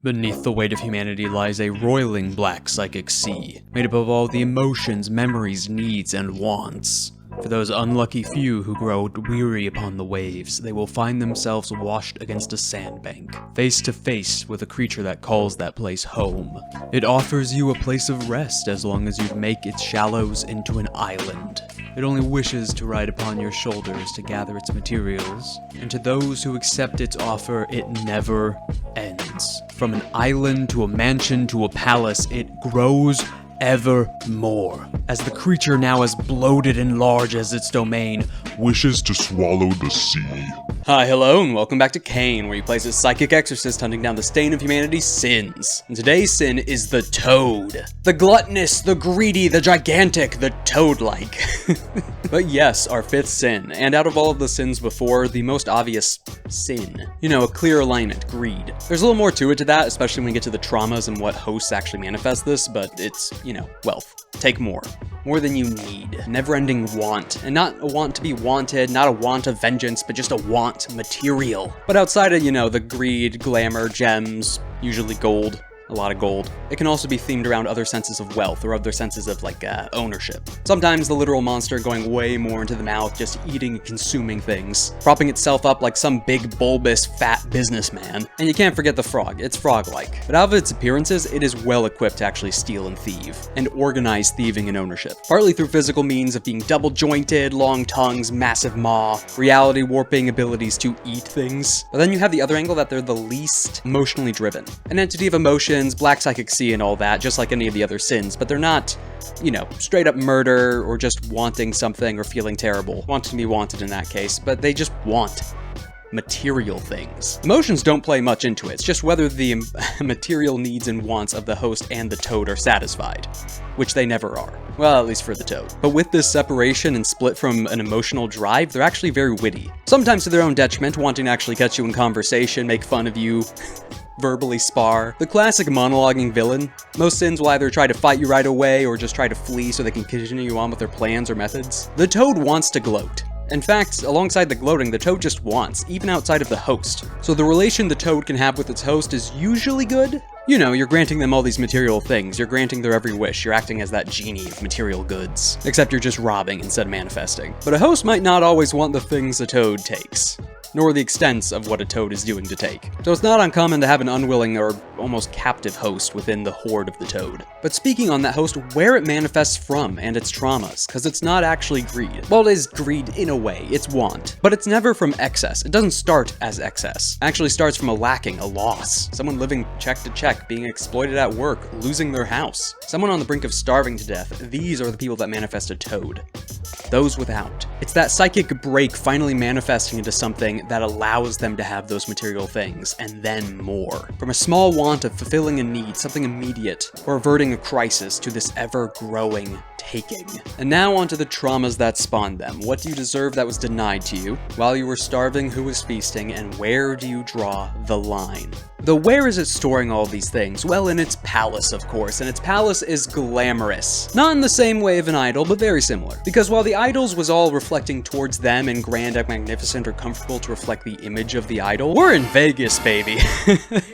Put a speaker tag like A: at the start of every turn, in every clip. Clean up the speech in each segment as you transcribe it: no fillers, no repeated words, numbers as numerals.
A: Beneath the weight of humanity lies a roiling black psychic sea, made up of all the emotions, memories, needs, and wants. For those unlucky few who grow weary upon the waves, they will find themselves washed against a sandbank, face to face with a creature that calls that place home. It offers you a place of rest as long as you make its shallows into an island. It only wishes to ride upon your shoulders to gather its materials, and to those who accept its offer, it never ends. From an island to a mansion to a palace, it grows ever more, as the creature now as bloated and large as its domain
B: wishes to swallow the sea.
A: Hi, hello, and welcome back to CAIN, where you play as a psychic exorcist hunting down the stain of humanity's sins. And today's sin is the toad. The gluttonous, the greedy, the gigantic, the toad-like. But yes, our fifth sin, and out of all of the sins before, the most obvious sin. You know, a clear alignment, greed. There's a little more to it to that, especially when we get to the traumas and what hosts actually manifest this, but it's, you know, wealth. Take more. More than you need. Never-ending want. And not a want to be wanted, not a want of vengeance, but just a want material. But outside of, you know, the greed, glamour, gems, usually gold, a lot of gold, it can also be themed around other senses of wealth or other senses of, like, ownership. Sometimes the literal monster going way more into the mouth, just eating and consuming things, propping itself up like some big, bulbous, fat businessman. And you can't forget the frog. It's frog-like. But out of its appearances, it is well-equipped to actually steal and thieve, and organize thieving and ownership. Partly through physical means of being double-jointed, long tongues, massive maw, reality-warping abilities to eat things. But then you have the other angle that they're the least emotionally driven. An entity of emotion, black psychic sea and all that, just like any of the other sins, but they're not, you know, straight up murder or just wanting something or feeling terrible. Wanting to be wanted in that case, but they just want material things. Emotions don't play much into it, it's just whether the material needs and wants of the host and the toad are satisfied, which they never are. Well, at least for the toad. But with this separation and split from an emotional drive, they're actually very witty. Sometimes to their own detriment, wanting to actually catch you in conversation, make fun of you, verbally spar. The classic monologuing villain. Most sins will either try to fight you right away or just try to flee so they can continue on with their plans or methods. The toad wants to gloat. In fact, alongside the gloating, the toad just wants, even outside of the host. So the relation the toad can have with its host is usually good. You know, you're granting them all these material things, you're granting their every wish, you're acting as that genie of material goods. Except you're just robbing instead of manifesting. But a host might not always want the things a toad takes, nor the extents of what a toad is doing to take. So it's not uncommon to have an unwilling or almost captive host within the horde of the toad. But speaking on that host, where it manifests from and its traumas, because it's not actually greed. Well, it is greed in a way, it's want. But it's never from excess. It doesn't start as excess. It actually starts from a lacking, a loss. Someone living check to check, being exploited at work, losing their house. Someone on the brink of starving to death. These are the people that manifest a toad. Those without. It's that psychic break finally manifesting into something that allows them to have those material things, and then more. From a small want of fulfilling a need, something immediate, or averting a crisis, to this ever-growing taking. And now onto the traumas that spawned them. What do you deserve that was denied to you? While you were starving, who was feasting? And where do you draw the line? Though where is it storing all these things? Well, in its palace, of course, and its palace is glamorous. Not in the same way of an idol, but very similar. Because while the idols was all reflecting towards them and grand and magnificent or comfortable to reflect the image of the idol, we're in Vegas, baby.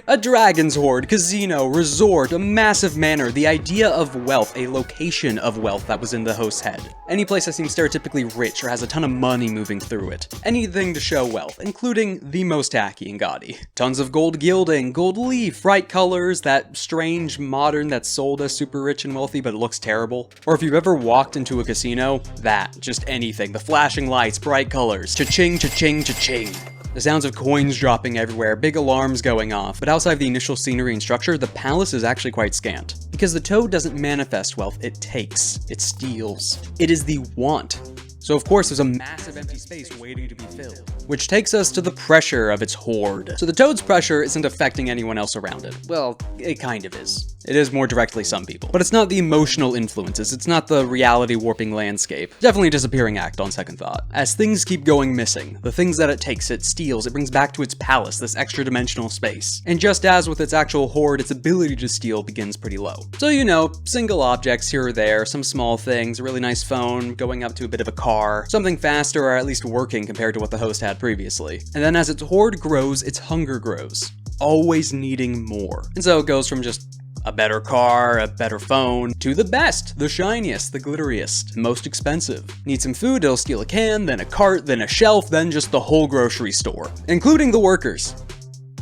A: A dragon's hoard, casino, resort, a massive manor, the idea of wealth, a location of wealth that was in the host's head. Any place that seems stereotypically rich or has a ton of money moving through it. Anything to show wealth, including the most tacky and gaudy. Tons of gold gilding, gold leaf, bright colors, that strange modern that's sold as super rich and wealthy but it looks terrible. Or if you've ever walked into a casino, that, just anything. The flashing lights, bright colors, cha-ching, cha-ching, cha-ching. The sounds of coins dropping everywhere, big alarms going off, but outside of the initial scenery and structure, the palace is actually quite scant. Because the toad doesn't manifest wealth, it takes, it steals. It is the want. So of course there's a massive empty space waiting to be filled. Which takes us to the pressure of its hoard. So the toad's pressure isn't affecting anyone else around it. Well, it kind of is. It is more directly some people. But it's not the emotional influences, it's not the reality warping landscape. Definitely a disappearing act on second thought. As things keep going missing, the things that it takes, it steals, it brings back to its palace, this extra dimensional space. And just as with its actual hoard, its ability to steal begins pretty low. So you know, single objects here or there, some small things, a really nice phone, going up to a bit of a car, car, something faster or at least working compared to what the host had previously. And then as its hoard grows, its hunger grows, always needing more. And so it goes from just a better car, a better phone, to the best, the shiniest, the glitteriest, most expensive. Need some food, it'll steal a can, then a cart, then a shelf, then just the whole grocery store, including the workers.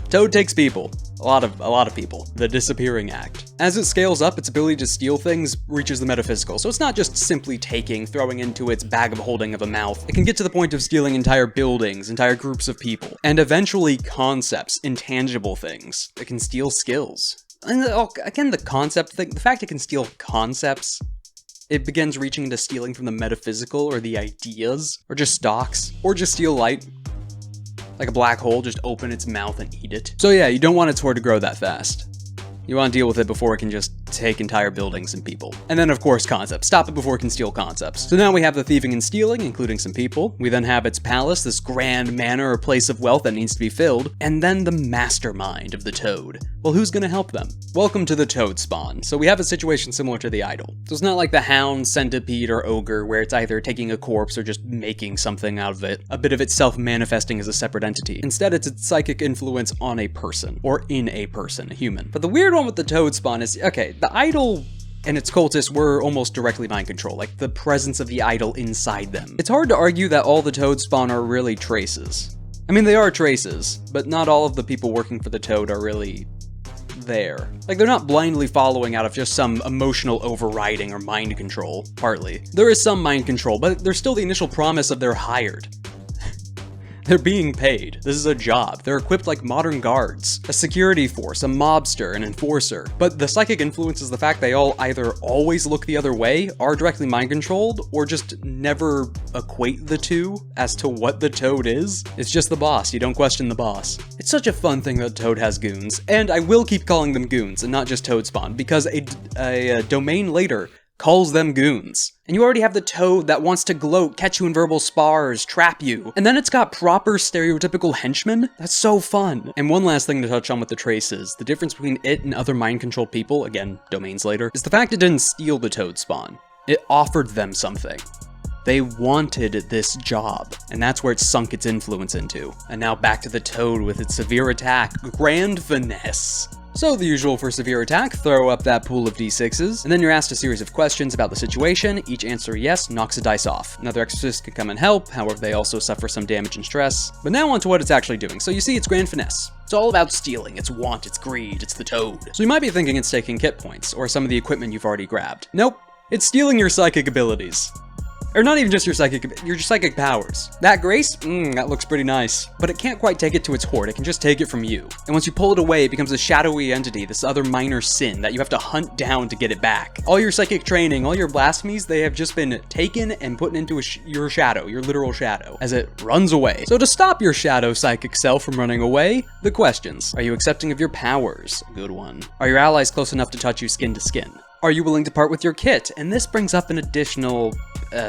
A: Toad takes people. A lot of people. The disappearing act. As it scales up, its ability to steal things reaches the metaphysical, so it's not just simply taking, throwing into its bag of holding of a mouth. It can get to the point of stealing entire buildings, entire groups of people, and eventually concepts, intangible things. It can steal skills. And again, the concept thing, the fact it can steal concepts, it begins reaching into stealing from the metaphysical or the ideas, or just stocks, or just steal light. Like a black hole, just open its mouth and eat it. So yeah, you don't want its hoard to grow that fast. You want to deal with it before it can just take entire buildings and people. And then of course concepts. Stop it before it can steal concepts. So now we have the thieving and stealing, including some people. We then have its palace, this grand manor or place of wealth that needs to be filled. And then the mastermind of the toad. Well, who's gonna help them? Welcome to the toad spawn. So we have a situation similar to the idol. So it's not like the hound, centipede, or ogre where it's either taking a corpse or just making something out of it. A bit of itself manifesting as a separate entity. Instead, it's its psychic influence on a person. Or in a person, a human. But the weird one with the toad spawn is, okay, the idol and its cultists were almost directly mind control, like the presence of the idol inside them. It's hard to argue that all the toad spawn are really traces. I mean, they are traces, but not all of the people working for the toad are really there. Like, they're not blindly following out of just some emotional overriding or mind control, partly. There is some mind control, but there's still the initial promise of they're hired. They're being paid. This is a job. They're equipped like modern guards, a security force, a mobster, an enforcer. But the psychic influence is the fact they all either always look the other way, are directly mind controlled, or just never equate the two as to what the toad is. It's just the boss. You don't question the boss. It's such a fun thing that Toad has goons, and I will keep calling them goons and not just toad spawn, because a domain later calls them goons. And you already have the toad that wants to gloat, catch you in verbal spars, trap you. And then it's got proper stereotypical henchmen? That's so fun. And one last thing to touch on with the traces, the difference between it and other mind-controlled people, again, domains later, is the fact it didn't steal the toad spawn. It offered them something. They wanted this job, and that's where it sunk its influence into. And now back to the toad with its severe attack, Grand Finesse. So the usual for severe attack, throw up that pool of d6s, and then you're asked a series of questions about the situation. Each answer yes knocks a dice off. Another exorcist can come and help, however they also suffer some damage and stress. But now on to what it's actually doing. So you see it's Grand Finesse. It's all about stealing, it's want, it's greed, it's the toad. So you might be thinking it's taking kit points, or some of the equipment you've already grabbed. Nope, it's stealing your psychic abilities. Or not even just your psychic powers. That grace? That looks pretty nice. But it can't quite take it to its hoard, it can just take it from you. And once you pull it away, it becomes a shadowy entity, this other minor sin that you have to hunt down to get it back. All your psychic training, all your blasphemies, they have just been taken and put into your shadow, your literal shadow, as it runs away. So to stop your shadow psychic self from running away, the questions. Are you accepting of your powers? A good one. Are your allies close enough to touch you skin to skin? Are you willing to part with your kit? And this brings up an additional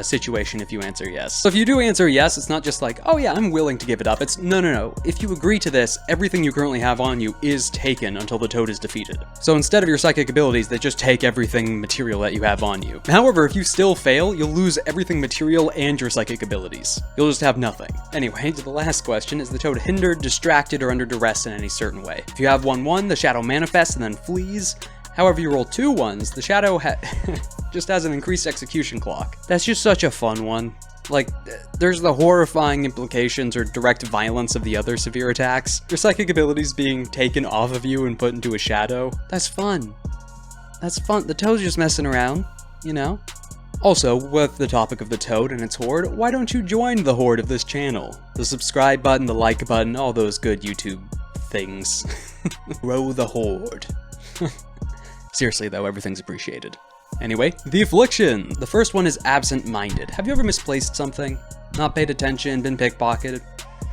A: situation if you answer yes. So if you do answer yes, it's not just like, oh yeah, I'm willing to give it up. It's no. If you agree to this, everything you currently have on you is taken until the toad is defeated. So instead of your psychic abilities, they just take everything material that you have on you. However, if you still fail, you'll lose everything material and your psychic abilities. You'll just have nothing. Anyway, to the last question, is the toad hindered, distracted, or under duress in any certain way? If you have 1-1, the shadow manifests and then flees. However, you roll 2 1s, the shadow just has an increased execution clock. That's just such a fun one. Like, there's the horrifying implications or direct violence of the other severe attacks. Your psychic abilities being taken off of you and put into a shadow. That's fun. That's fun. The toad's just messing around, you know? Also, with the topic of the toad and its hoard, why don't you join the horde of this channel? The subscribe button, the like button, all those good YouTube things. Grow the horde. Seriously though, everything's appreciated. Anyway, the affliction. The first one is absent-minded. Have you ever misplaced something? Not paid attention, been pickpocketed?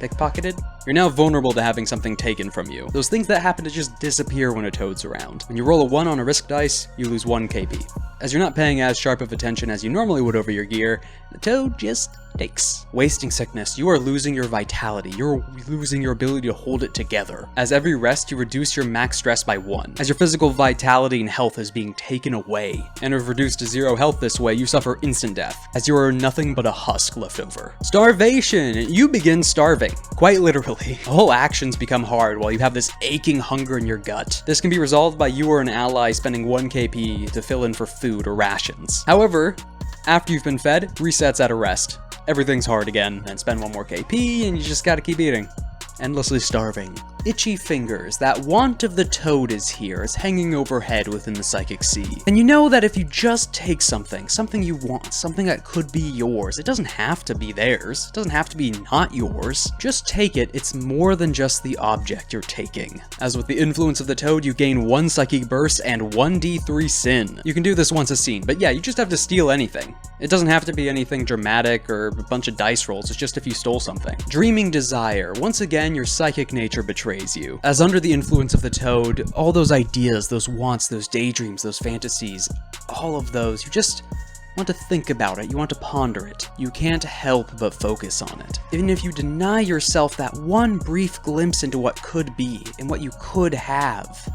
A: Pickpocketed? You're now vulnerable to having something taken from you. Those things that happen to just disappear when a toad's around. When you roll a 1 on a risk dice, you lose 1 KP. As you're not paying as sharp of attention as you normally would over your gear, the toad just takes. Wasting sickness, you are losing your vitality. You're losing your ability to hold it together. As every rest, you reduce your max stress by 1. As your physical vitality and health is being taken away, and are reduced to 0 health this way, you suffer instant death, as you are nothing but a husk left over. Starvation! You begin starving. Quite literally. Whole actions become hard while you have this aching hunger in your gut. This can be resolved by you or an ally spending 1 KP to fill in for food or rations. However, after you've been fed, resets at a rest. Everything's hard again, then spend 1 more KP and you just gotta keep eating. Endlessly starving. Itchy fingers, that want of the toad is here, is hanging overhead within the psychic sea. And you know that if you just take something you want, something that could be yours, it doesn't have to be theirs, it doesn't have to be not yours, just take it, it's more than just the object you're taking. As with the influence of the toad, you gain 1 psychic burst and 1d3 sin. You can do this once a scene, but yeah, you just have to steal anything. It doesn't have to be anything dramatic or a bunch of dice rolls, it's just if you stole something. Dreaming desire, once again your psychic nature betrays you. As under the influence of the toad, all those ideas, those wants, those daydreams, those fantasies, all of those, you just want to think about it, you want to ponder it. You can't help but focus on it. Even if you deny yourself that one brief glimpse into what could be, and what you could have,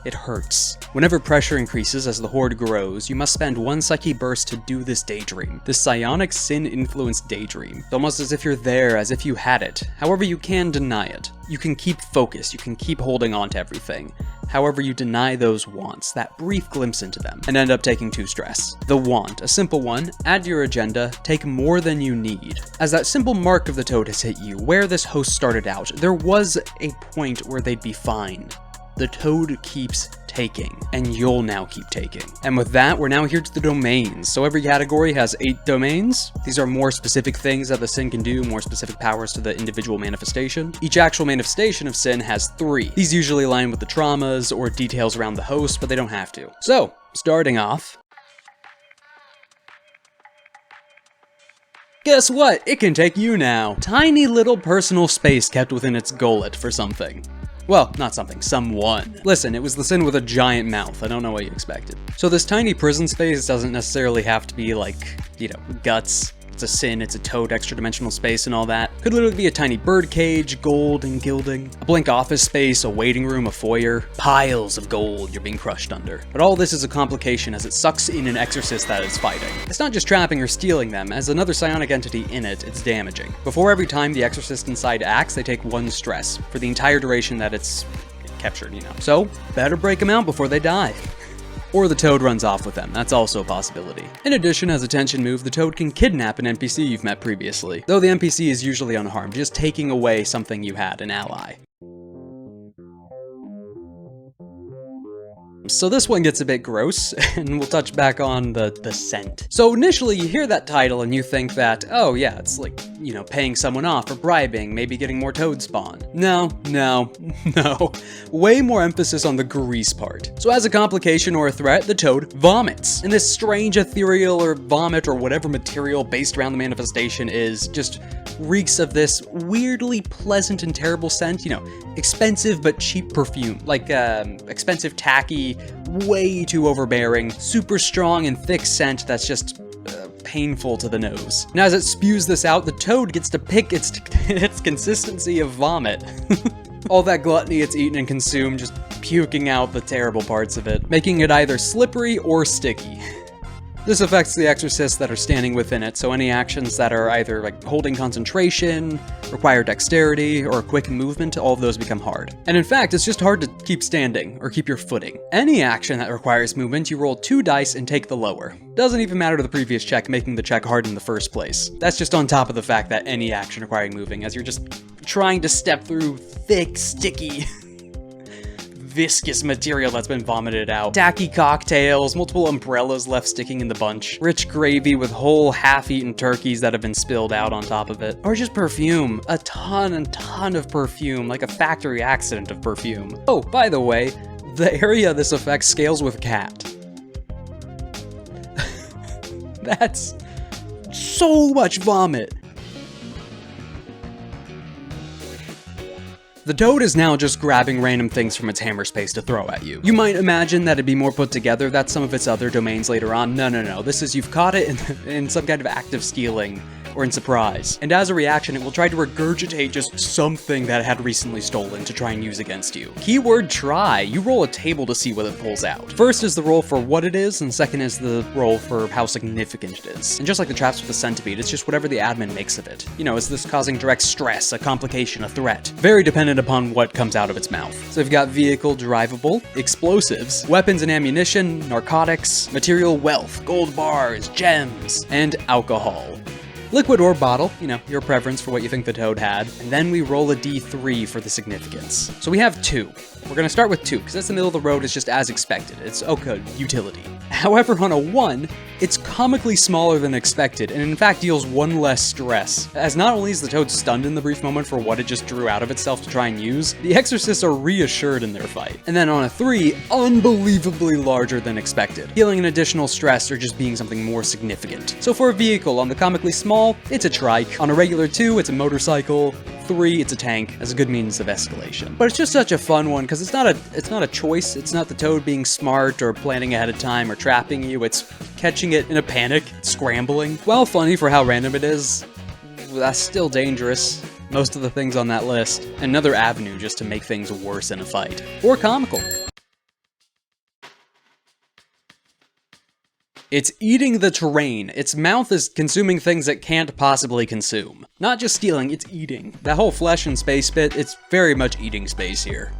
A: it hurts. Whenever pressure increases as the horde grows, you must spend 1 psyche burst to do this daydream. This psionic sin-influenced daydream. It's almost as if you're there, as if you had it. However, you can deny it. You can keep focused, you can keep holding on to everything. However, you deny those wants, that brief glimpse into them, and end up taking 2 stress. The want, a simple one, add to your agenda, take more than you need. As that simple mark of the toad has hit you, where this host started out, there was a point where they'd be fine. The toad keeps taking, and you'll now keep taking. And with that, we're now here to the domains. So every category has 8 domains. These are more specific things that the sin can do, more specific powers to the individual manifestation. Each actual manifestation of sin has 3. These usually align with the traumas or details around the host, but they don't have to. So, starting off, guess what? It can take you now. Tiny little personal space kept within its gullet for something. Well, not something, someone. Listen, it was the sin with a giant mouth. I don't know what you expected. So this tiny prison space doesn't necessarily have to be like, you know, guts. It's a sin, it's a toad, extra dimensional space and all that. Could literally be a tiny bird cage, gold and gilding, a blank office space, a waiting room, a foyer, piles of gold you're being crushed under. But all this is a complication as it sucks in an exorcist that is fighting. It's not just trapping or stealing them, as another psionic entity in it, it's damaging. Before every time the exorcist inside acts, they take 1 stress, for the entire duration that it's captured, you know. So, better break them out before they die. Or the toad runs off with them, that's also a possibility. In addition, as a tension move, the toad can kidnap an NPC you've met previously, though the NPC is usually unharmed, just taking away something you had, an ally. So this one gets a bit gross, and we'll touch back on the scent. So initially you hear that title and you think that, oh yeah, it's like, you know, paying someone off or bribing, maybe getting more toad spawn. No. Way more emphasis on the grease part. So as a complication or a threat, the toad vomits. And this strange ethereal or vomit or whatever material based around the manifestation is just reeks of this weirdly pleasant and terrible scent, you know, expensive but cheap perfume, like expensive, tacky, way too overbearing, super strong and thick scent that's just painful to the nose. Now as it spews this out, the toad gets to pick its consistency of vomit. All that gluttony it's eaten and consumed, just puking out the terrible parts of it, making it either slippery or sticky. This affects the exorcists that are standing within it, so any actions that are either like holding concentration, require dexterity, or quick movement, all of those become hard. And in fact, it's just hard to keep standing, or keep your footing. Any action that requires movement, you roll 2 dice and take the lower. Doesn't even matter to the previous check, making the check hard in the first place. That's just on top of the fact that any action requiring moving, as you're just trying to step through thick, sticky, viscous material that's been vomited out. Tacky cocktails, multiple umbrellas left sticking in the bunch, rich gravy with whole half-eaten turkeys that have been spilled out on top of it, or just perfume. A ton of perfume, like a factory accident of perfume. Oh, by the way, the area this affects scales with cat. That's so much vomit. The toad is now just grabbing random things from its hammer space to throw at you. You might imagine that it'd be more put together, that's some of its other domains later on. No. This is you've caught it in some kind of act of stealing, or in surprise. And as a reaction, it will try to regurgitate just something that it had recently stolen to try and use against you. Keyword try. You roll a table to see what it pulls out. First is the roll for what it is, and second is the roll for how significant it is. And just like the traps with the centipede, it's just whatever the admin makes of it. You know, is this causing direct stress, a complication, a threat? Very dependent upon what comes out of its mouth. So you've got vehicle, drivable, explosives, weapons and ammunition, narcotics, material wealth, gold bars, gems, and alcohol. Liquid or bottle, you know, your preference for what you think the toad had, and then we roll a d3 for the significance. So we have 2. We're gonna start with 2, because that's the middle of the road, it's just as expected. It's okay, utility. However, on a 1, it's comically smaller than expected, and in fact deals 1 less stress. As not only is the toad stunned in the brief moment for what it just drew out of itself to try and use, the exorcists are reassured in their fight. And then on a 3, unbelievably larger than expected, dealing an additional stress or just being something more significant. So for a vehicle, on the comically small, it's a trike. On a regular 2, it's a motorcycle. 3, it's a tank, as a good means of escalation. But it's just such a fun one, because it's not a choice. It's not the toad being smart or planning ahead of time or trapping you. It's catching it in a panic, scrambling. While funny for how random it is, that's still dangerous. Most of the things on that list. Another avenue just to make things worse in a fight. Or comical. It's eating the terrain. Its mouth is consuming things it can't possibly consume. Not just stealing, it's eating. That whole flesh and space bit, it's very much eating space here.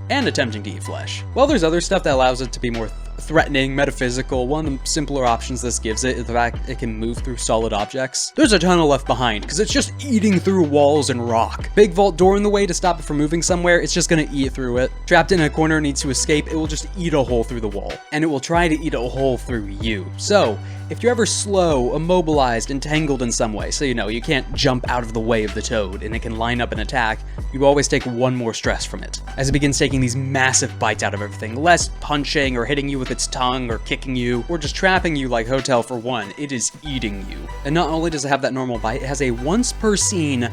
A: And attempting to eat flesh. While there's other stuff that allows it to be more threatening, metaphysical, one of the simpler options this gives it is the fact it can move through solid objects. There's a tunnel left behind, because it's just eating through walls and rock. Big vault door in the way to stop it from moving somewhere, it's just gonna eat through it. Trapped in a corner, needs to escape, it will just eat a hole through the wall. And it will try to eat a hole through you. So, if you're ever slow, immobilized, entangled in some way, so you know, you can't jump out of the way of the toad and it can line up and attack, you always take 1 more stress from it. As it begins taking these massive bites out of everything, less punching or hitting you with its tongue or kicking you, or just trapping you like Hotel for 1, it is eating you. And not only does it have that normal bite, it has a once per scene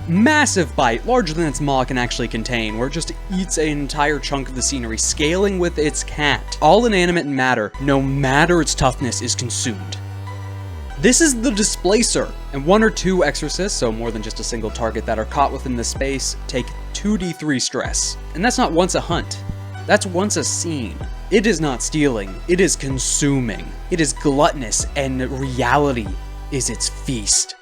A: massive bite, larger than its maw can actually contain, where it just eats an entire chunk of the scenery, scaling with its cat. All inanimate matter, no matter its toughness, is consumed. This is the displacer, and 1 or 2 exorcists, so more than just a single target that are caught within this space, take 2d3 stress. And that's not once a hunt, that's once a scene. It is not stealing, it is consuming. It is gluttonous, and reality is its feast.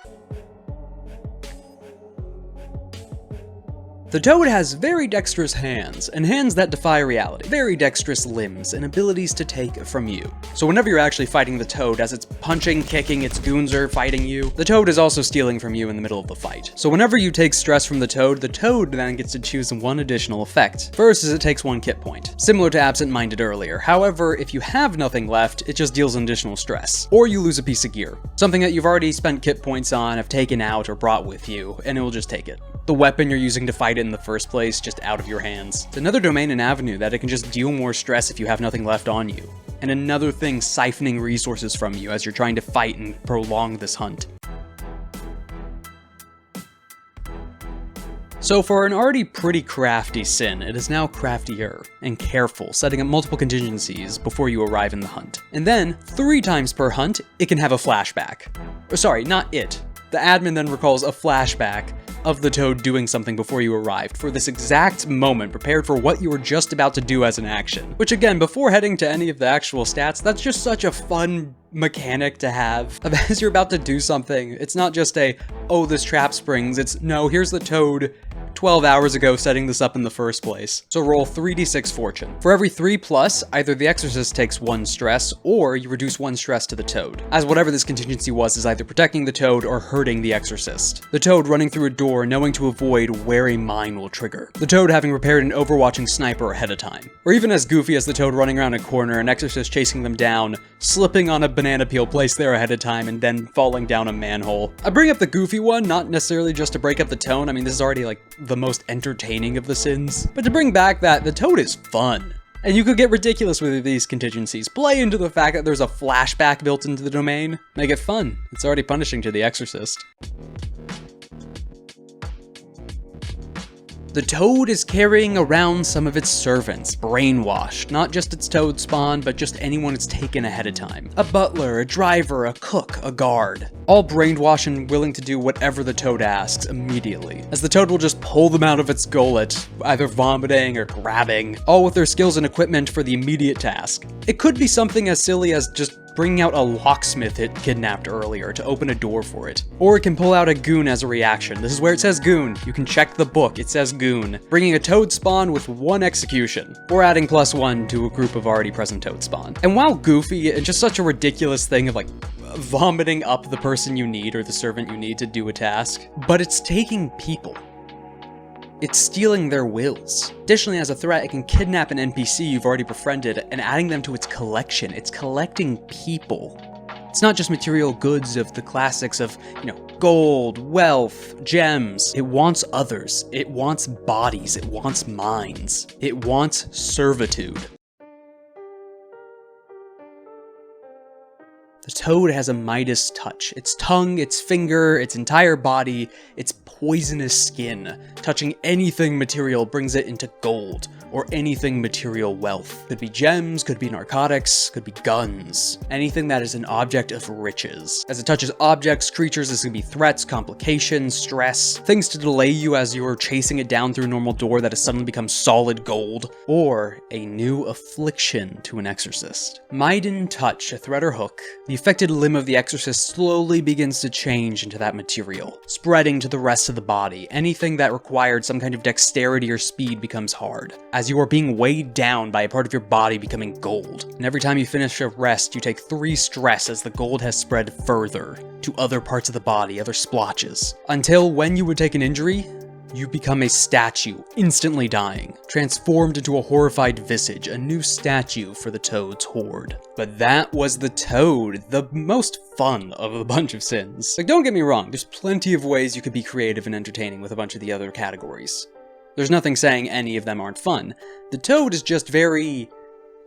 A: The toad has very dexterous hands, and hands that defy reality. Very dexterous limbs, and abilities to take from you. So whenever you're actually fighting the toad, as it's punching, kicking, its goons are fighting you, the toad is also stealing from you in the middle of the fight. So whenever you take stress from the toad then gets to choose 1 additional effect. First is it takes 1 kit point, similar to absent-minded earlier. However, if you have nothing left, it just deals an additional stress. Or you lose a piece of gear. Something that you've already spent kit points on, have taken out, or brought with you, and it will just take it. The weapon you're using to fight it in the first place, just out of your hands. It's another domain and avenue that it can just deal more stress if you have nothing left on you. And another thing siphoning resources from you as you're trying to fight and prolong this hunt. So for an already pretty crafty sin, it is now craftier and careful, setting up multiple contingencies before you arrive in the hunt. And then, 3 times per hunt, it can have a flashback. Or sorry, not it. The admin then recalls a flashback of the toad doing something before you arrived, for this exact moment, prepared for what you were just about to do as an action. Which again, before heading to any of the actual stats, that's just such a fun mechanic to have. As you're about to do something, it's not just a, oh, this trap springs, it's, no, here's the toad 12 hours ago setting this up in the first place. So roll 3d6 fortune. For every 3+, either the exorcist takes 1 stress, or you reduce 1 stress to the toad, as whatever this contingency was is either protecting the toad or hurting the exorcist. The toad running through a door knowing to avoid where a mine will trigger. The toad having prepared an overwatching sniper ahead of time. Or even as goofy as the toad running around a corner, an exorcist chasing them down, slipping on a banana peel placed there ahead of time, and then falling down a manhole. I bring up the goofy one, not necessarily just to break up the tone, I mean this is already like the most entertaining of the sins, but to bring back that the toad is fun. And you could get ridiculous with these contingencies. Play into the fact that there's a flashback built into the domain. Make it fun. It's already punishing to the exorcist. The toad is carrying around some of its servants, brainwashed, not just its toad spawn, but just anyone it's taken ahead of time. A butler, a driver, a cook, a guard. All brainwashed and willing to do whatever the toad asks immediately, as the toad will just pull them out of its gullet, either vomiting or grabbing, all with their skills and equipment for the immediate task. It could be something as silly as just bringing out a locksmith it kidnapped earlier to open a door for it. Or it can pull out a goon as a reaction. This is where it says goon. You can check the book, it says goon. Bringing a toad spawn with 1 execution. Or adding +1 to a group of already present toad spawn. And while goofy, it's just such a ridiculous thing of like vomiting up the person you need or the servant you need to do a task, but it's taking people. It's stealing their wills. Additionally, as a threat, it can kidnap an NPC you've already befriended and adding them to its collection. It's collecting people. It's not just material goods of the classics of, gold, wealth, gems. It wants others. It wants bodies. It wants minds. It wants servitude. The toad has a Midas touch. Its tongue, its finger, its entire body, its poisonous skin. Touching anything material brings it into gold, or anything material wealth. Could be gems, could be narcotics, could be guns. Anything that is an object of riches. As it touches objects, creatures, this could be threats, complications, stress, things to delay you as you're chasing it down through a normal door that has suddenly become solid gold, or a new affliction to an exorcist. Maiden touch, a thread or hook. The affected limb of the exorcist slowly begins to change into that material, spreading to the rest of the body. Anything that required some kind of dexterity or speed becomes hard, as you are being weighed down by a part of your body becoming gold. And every time you finish a rest, you take 3 stress as the gold has spread further to other parts of the body, other splotches. Until when you would take an injury, you become a statue, instantly dying, transformed into a horrified visage, a new statue for the toad's horde. But that was the toad, the most fun of a bunch of sins. Like, don't get me wrong, there's plenty of ways you could be creative and entertaining with a bunch of the other categories. There's nothing saying any of them aren't fun. The toad is just very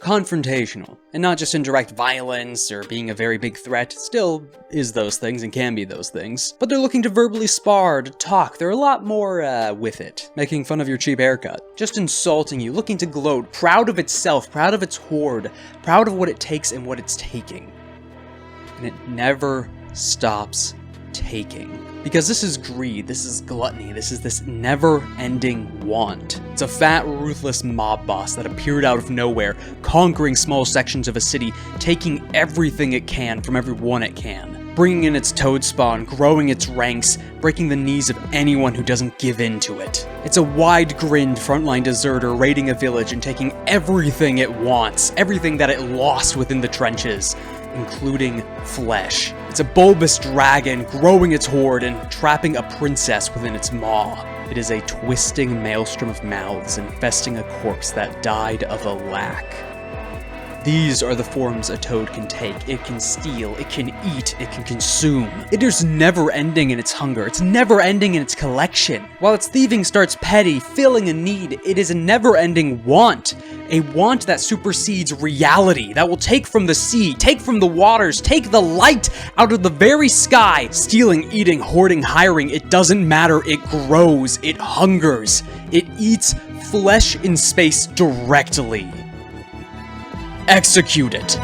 A: confrontational, and not just in direct violence or being a very big threat. It still is those things and can be those things, but they're looking to verbally spar, to talk. They're a lot more with it, making fun of your cheap haircut, just insulting you, looking to gloat, proud of itself, proud of its horde, proud of what it takes and what it's taking. And it never stops taking. Because this is greed, this is gluttony, this is this never-ending want. It's a fat, ruthless mob boss that appeared out of nowhere, conquering small sections of a city, taking everything it can from everyone it can, bringing in its toad spawn, growing its ranks, breaking the knees of anyone who doesn't give in to it. It's a wide-grinned frontline deserter raiding a village and taking everything it wants, everything that it lost within the trenches, including flesh. It's a bulbous dragon growing its horde and trapping a princess within its maw. It is a twisting maelstrom of mouths infesting a corpse that died of a lack. These are the forms a toad can take. It can steal, it can eat, it can consume. It is never ending in its hunger. It's never ending in its collection. While its thieving starts petty, filling a need, it is a never ending want. A want that supersedes reality, that will take from the sea, take from the waters, take the light out of the very sky. Stealing, eating, hoarding, hiring, it doesn't matter. It grows, it hungers, it eats flesh in space directly. Execute it.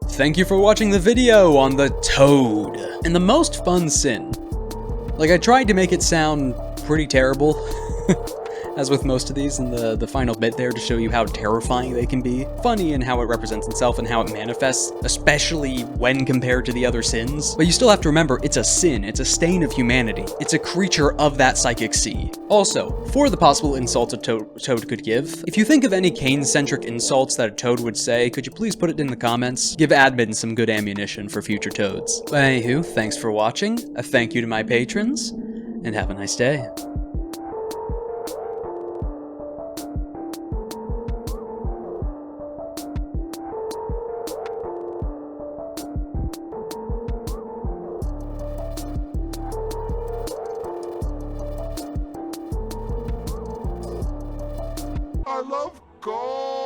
A: Thank you for watching the video on the toad. And the most fun sin. Like, I tried to make it sound pretty terrible, as with most of these in the final bit there, to show you how terrifying they can be. Funny in how it represents itself and how it manifests, especially when compared to the other sins. But you still have to remember, it's a sin, it's a stain of humanity. It's a creature of that psychic sea. Also, for the possible insults a toad could give, if you think of any CAIN-centric insults that a toad would say, could you please put it in the comments? Give admin some good ammunition for future toads. But anywho, thanks for watching, a thank you to my patrons, and have a nice day.
B: I love gold.